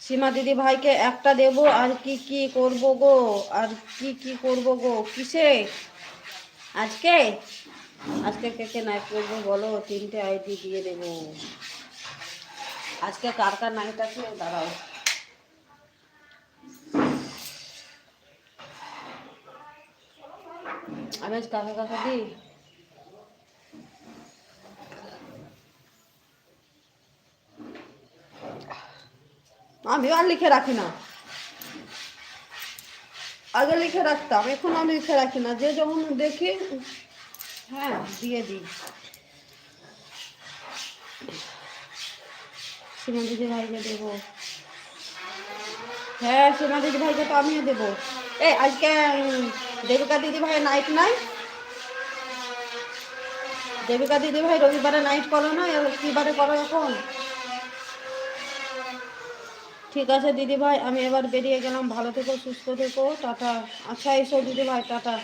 সীমা দিদি ভাইকে একটা দেব, আর কি কি করব গো, আর কি কি করব গো, কিসে আজকে আজকে কে কে নাইট করবো বলো, 3টে আইডি দিয়ে দেবো। আজকে কার কার নাইট আছে দাঁড়াও। আমি আজ কাকা কাকা দিই, আমি আর লিখে রাখি না, আগে লিখে রাখতাম, এখন আমি লিখে রাখি না, যে যখন দেখি হ্যাঁ দিয়ে দিই। সীমা দিদি ভাইকে দেবো, হ্যাঁ সীমা দিদি ভাইকে তো আমিও দেবো। এই আজকে দেবিকা দিদি ভাই নাইট নাই, দেবিকা দিদি ভাই রবিবারে নাইট করো না, কি বারে করো এখন? ঠিক আছে দিদি ভাই, আমি এবার বেরিয়ে গেলাম, ভালো থেকো সুস্থ থেকো, টাটা। আচ্ছা এসো দিদি ভাই, টাটা।